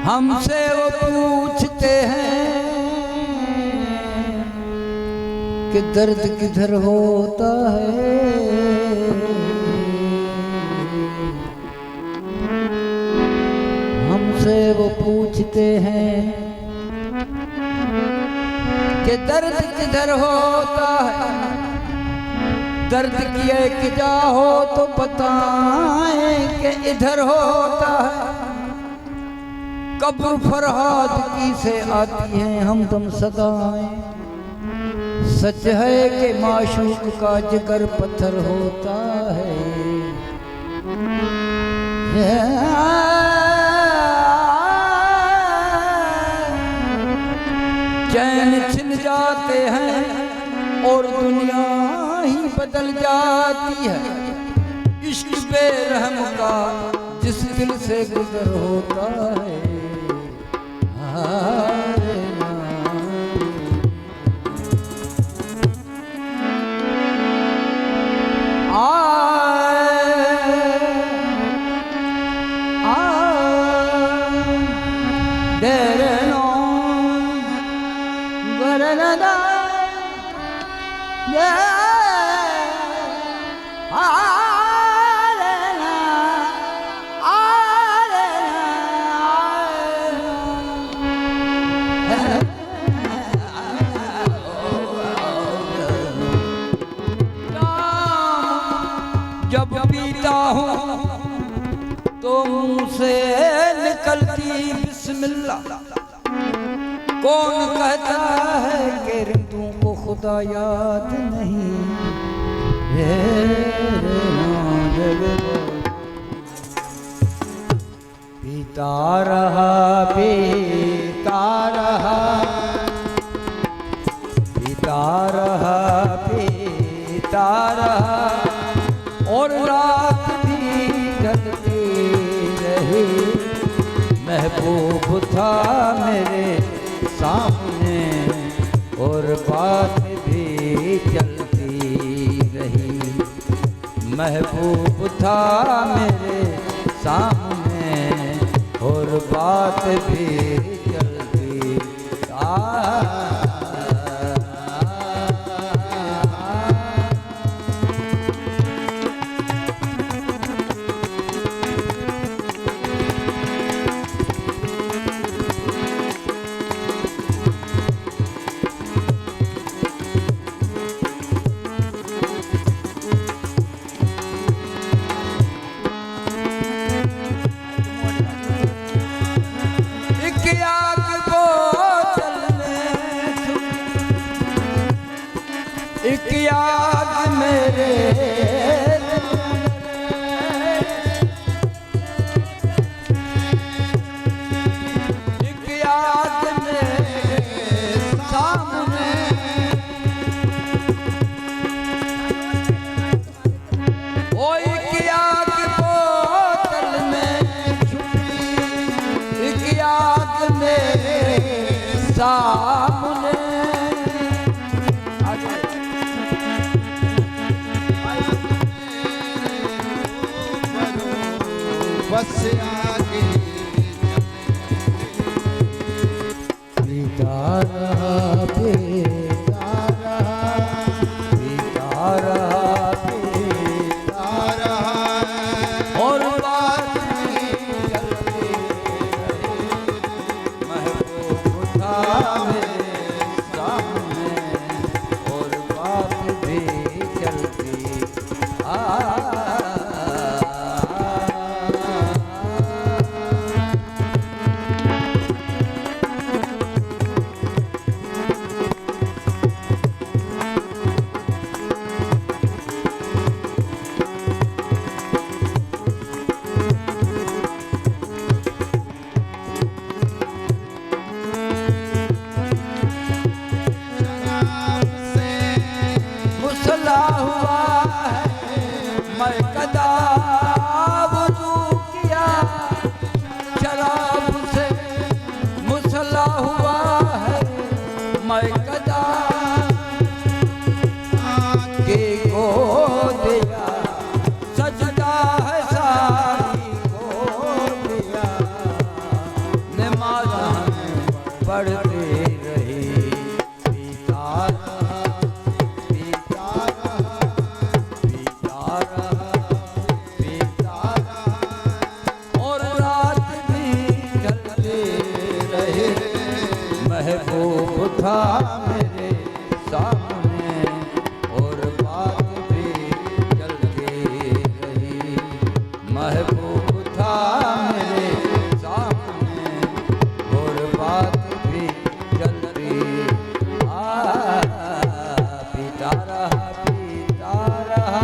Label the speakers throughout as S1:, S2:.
S1: हमसे वो पूछते हैं कि दर्द किधर होता है। हमसे वो पूछते हैं कि दर्द किधर होता है। दर्द की एक जा हो तो बताएं कि इधर होता है। कब्र फरहाद की से आती हैं हमदम सदाएं। सच है कि माशूक का जिगर पत्थर होता है। चैन छिन जाते हैं और दुनिया ही बदल जाती है। इश्क बेरहम का जिस दिल से गुजर होता है। जब पीता हूँ तो मुंह से निकलती बिस्मिल्लाह। कौन कहता है कि रिंदों को खुदा याद नहीं। पीता रहा पीता रहा पीता रहा पीता रहा और रात भी ढलती रही। महबूब था मेरे सामने और बात भी चलती रही। महबूब था मेरे सामने और बात भी चलती। एक याद मेरे एक याद मेरे सामने ओ एक याद बोतल में छुपी। एक याद मेरे सामने बस आगे पीता रहा पीता रहा पीता रहा पीता रहा और बात चलती रही। महबूब था मेरे सामने और बात भी चलती। बढ़ते रहे। पीता रहा, पीता रहा, पीता रहा, पीता रहा और रात भी ढलते रहे। महबूब था मेरे सामने और बात भी चलती रही। महबूब था मेरे सामने और बात भी चलती। पीता रहा, पीता रहा।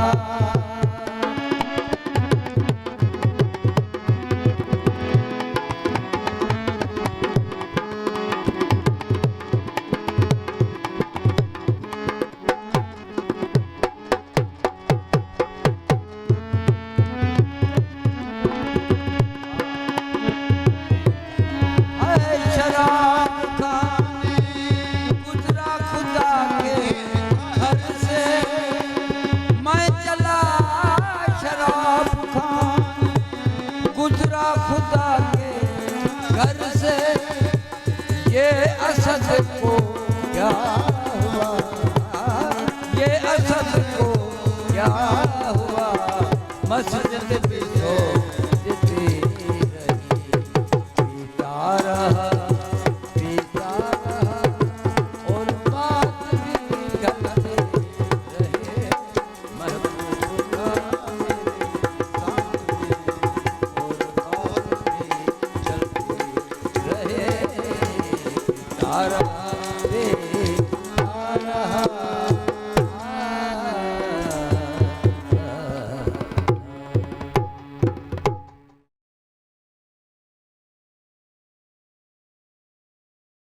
S1: शराब खाने गुजरा खुदा के घर से मैं चला। शराब खाने गुजरा खुदा के घर से ये असद को क्या हुआ, ये असद को क्या हुआ। मस्जिद भी तो जितनी रही। पीता रहा, पीता रहा और बात भी ढलते रहे। महबूब था मेरे सामने और बात भी चलती रहे। पीता रहा।